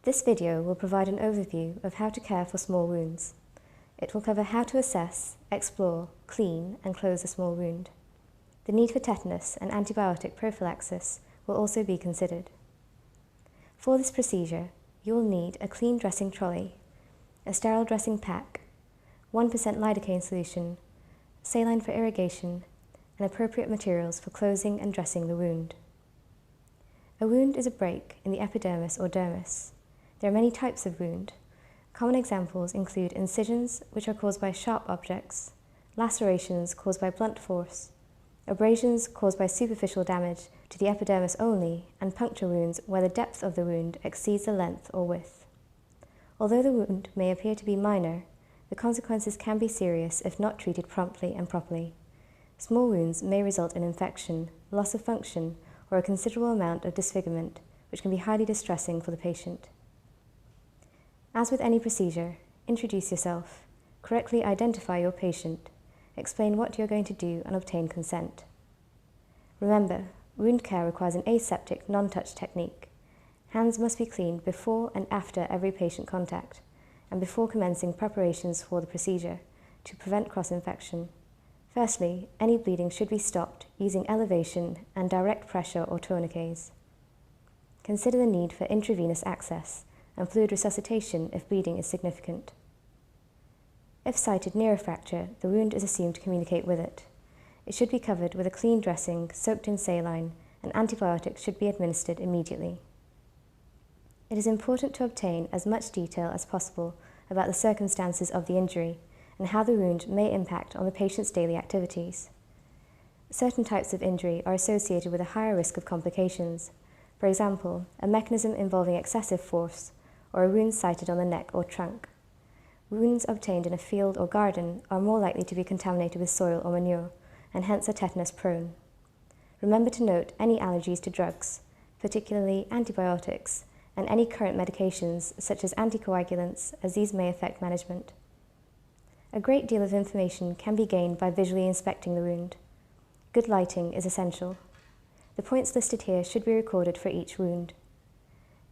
This video will provide an overview of how to care for small wounds. It will cover how to assess, explore, clean and close a small wound. The need for tetanus and antibiotic prophylaxis will also be considered. For this procedure, you will need a clean dressing trolley, a sterile dressing pack, 1% lidocaine solution, saline for irrigation, and appropriate materials for closing and dressing the wound. A wound is a break in the epidermis or dermis. There are many types of wound. Common examples include incisions, which are caused by sharp objects, lacerations caused by blunt force, abrasions caused by superficial damage to the epidermis only, and puncture wounds where the depth of the wound exceeds the length or width. Although the wound may appear to be minor, the consequences can be serious if not treated promptly and properly. Small wounds may result in infection, loss of function, or a considerable amount of disfigurement, which can be highly distressing for the patient. As with any procedure, introduce yourself, correctly identify your patient, explain what you're going to do and obtain consent. Remember, wound care requires an aseptic, non-touch technique. Hands must be cleaned before and after every patient contact, and before commencing preparations for the procedure to prevent cross-infection. Firstly, any bleeding should be stopped using elevation and direct pressure or tourniquets. Consider the need for intravenous access and fluid resuscitation if bleeding is significant. If sited near a fracture, the wound is assumed to communicate with it. It should be covered with a clean dressing soaked in saline, and antibiotics should be administered immediately. It is important to obtain as much detail as possible about the circumstances of the injury and how the wound may impact on the patient's daily activities. Certain types of injury are associated with a higher risk of complications. For example, a mechanism involving excessive force, or a wound sited on the neck or trunk. Wounds obtained in a field or garden are more likely to be contaminated with soil or manure, and hence are tetanus prone. Remember to note any allergies to drugs, particularly antibiotics, and any current medications such as anticoagulants, as these may affect management. A great deal of information can be gained by visually inspecting the wound. Good lighting is essential. The points listed here should be recorded for each wound.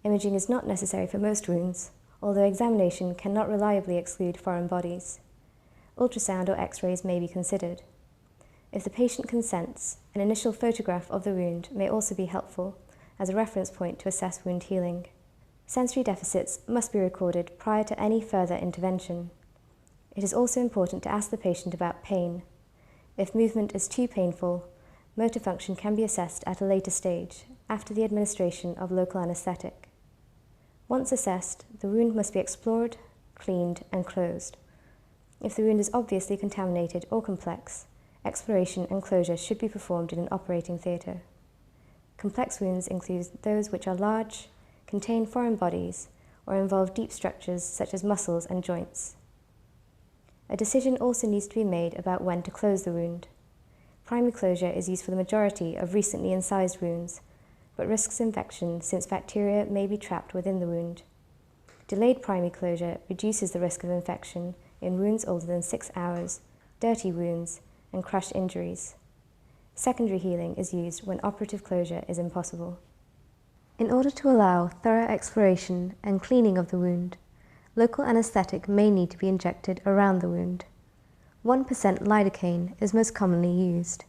Imaging is not necessary for most wounds, although examination cannot reliably exclude foreign bodies. Ultrasound or X-rays may be considered. If the patient consents, an initial photograph of the wound may also be helpful as a reference point to assess wound healing. Sensory deficits must be recorded prior to any further intervention. It is also important to ask the patient about pain. If movement is too painful, motor function can be assessed at a later stage, after the administration of local anesthetic. Once assessed, the wound must be explored, cleaned, and closed. If the wound is obviously contaminated or complex, exploration and closure should be performed in an operating theatre. Complex wounds include those which are large, contain foreign bodies, or involve deep structures such as muscles and joints. A decision also needs to be made about when to close the wound. Primary closure is used for the majority of recently incised wounds, but risks infection since bacteria may be trapped within the wound. Delayed primary closure reduces the risk of infection in wounds older than 6 hours, dirty wounds, and crushed injuries. Secondary healing is used when operative closure is impossible. In order to allow thorough exploration and cleaning of the wound, local anesthetic may need to be injected around the wound. 1% lidocaine is most commonly used.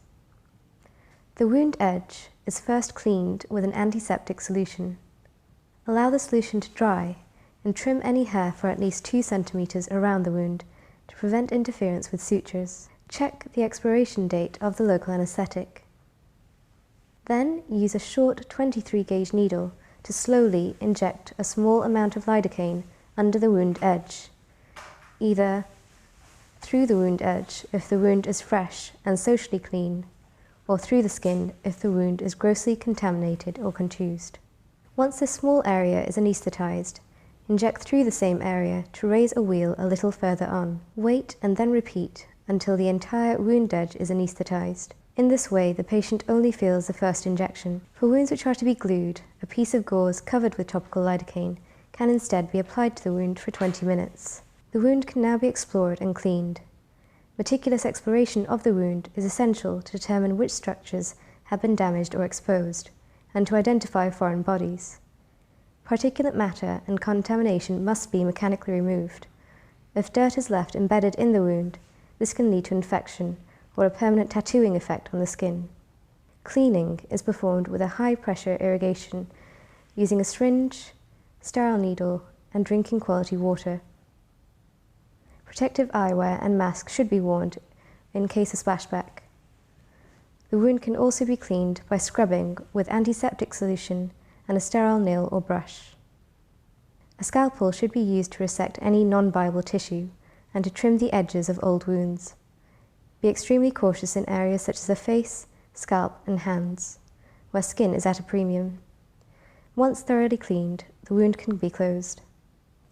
The wound edge is first cleaned with an antiseptic solution. Allow the solution to dry and trim any hair for at least 2 centimeters around the wound to prevent interference with sutures. Check the expiration date of the local anesthetic. Then use a short 23-gauge needle to slowly inject a small amount of lidocaine under the wound edge, either through the wound edge if the wound is fresh and socially clean, or through the skin if the wound is grossly contaminated or contused. Once this small area is anesthetized, inject through the same area to raise a wheal a little further on. Wait and then repeat until the entire wound edge is anesthetized. In this way, the patient only feels the first injection. For wounds which are to be glued, a piece of gauze covered with topical lidocaine can instead be applied to the wound for 20 minutes. The wound can now be explored and cleaned. Meticulous exploration of the wound is essential to determine which structures have been damaged or exposed, and to identify foreign bodies. Particulate matter and contamination must be mechanically removed. If dirt is left embedded in the wound, this can lead to infection or a permanent tattooing effect on the skin. Cleaning is performed with a high-pressure irrigation using a syringe, sterile needle, and drinking quality water. Protective eyewear and masks should be worn in case of splashback. The wound can also be cleaned by scrubbing with antiseptic solution and a sterile nail or brush. A scalpel should be used to resect any non-viable tissue and to trim the edges of old wounds. Be extremely cautious in areas such as the face, scalp, and hands, where skin is at a premium. Once thoroughly cleaned, the wound can be closed.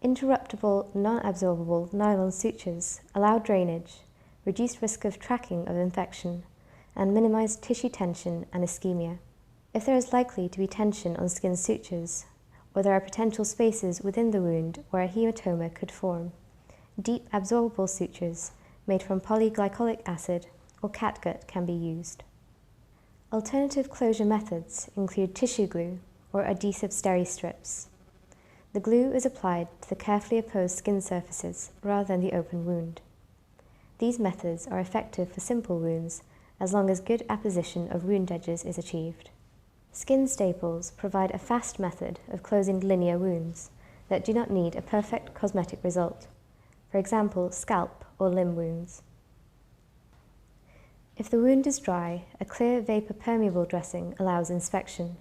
Interruptible, non-absorbable nylon sutures allow drainage, reduce risk of tracking of infection, and minimize tissue tension and ischemia. If there is likely to be tension on skin sutures, or there are potential spaces within the wound where a hematoma could form, deep absorbable sutures made from polyglycolic acid or catgut can be used. Alternative closure methods include tissue glue or adhesive steri-strips. The glue is applied to the carefully opposed skin surfaces rather than the open wound. These methods are effective for simple wounds as long as good apposition of wound edges is achieved. Skin staples provide a fast method of closing linear wounds that do not need a perfect cosmetic result, for example, scalp or limb wounds. If the wound is dry, a clear vapor-permeable dressing allows inspection.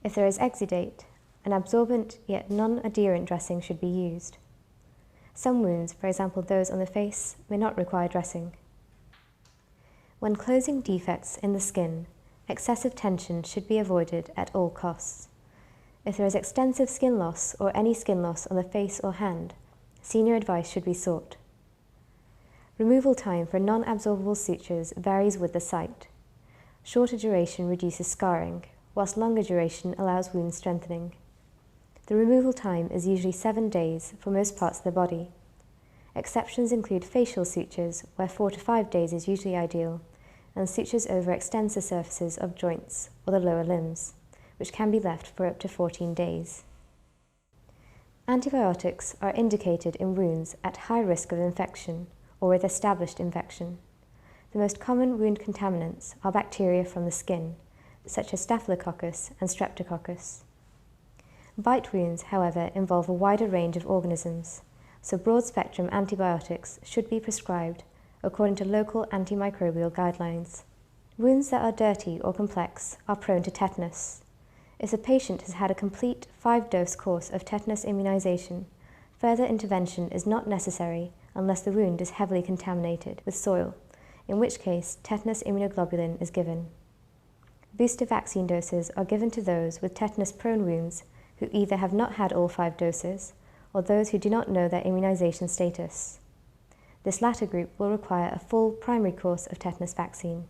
If there is exudate, an absorbent yet non-adherent dressing should be used. Some wounds, for example those on the face, may not require dressing. When closing defects in the skin, excessive tension should be avoided at all costs. If there is extensive skin loss or any skin loss on the face or hand, senior advice should be sought. Removal time for non-absorbable sutures varies with the site. Shorter duration reduces scarring, whilst longer duration allows wound strengthening. The removal time is usually 7 days for most parts of the body. Exceptions include facial sutures, where 4 to 5 days is usually ideal, and sutures over extensor surfaces of joints or the lower limbs, which can be left for up to 14 days. Antibiotics are indicated in wounds at high risk of infection or with established infection. The most common wound contaminants are bacteria from the skin, such as Staphylococcus and Streptococcus. Bite wounds, however, involve a wider range of organisms, so broad-spectrum antibiotics should be prescribed according to local antimicrobial guidelines. Wounds that are dirty or complex are prone to tetanus. If the patient has had a complete 5-dose course of tetanus immunization, further intervention is not necessary unless the wound is heavily contaminated with soil, in which case tetanus immunoglobulin is given. Booster vaccine doses are given to those with tetanus-prone wounds who either have not had all 5 doses or those who do not know their immunization status. This latter group will require a full primary course of tetanus vaccine.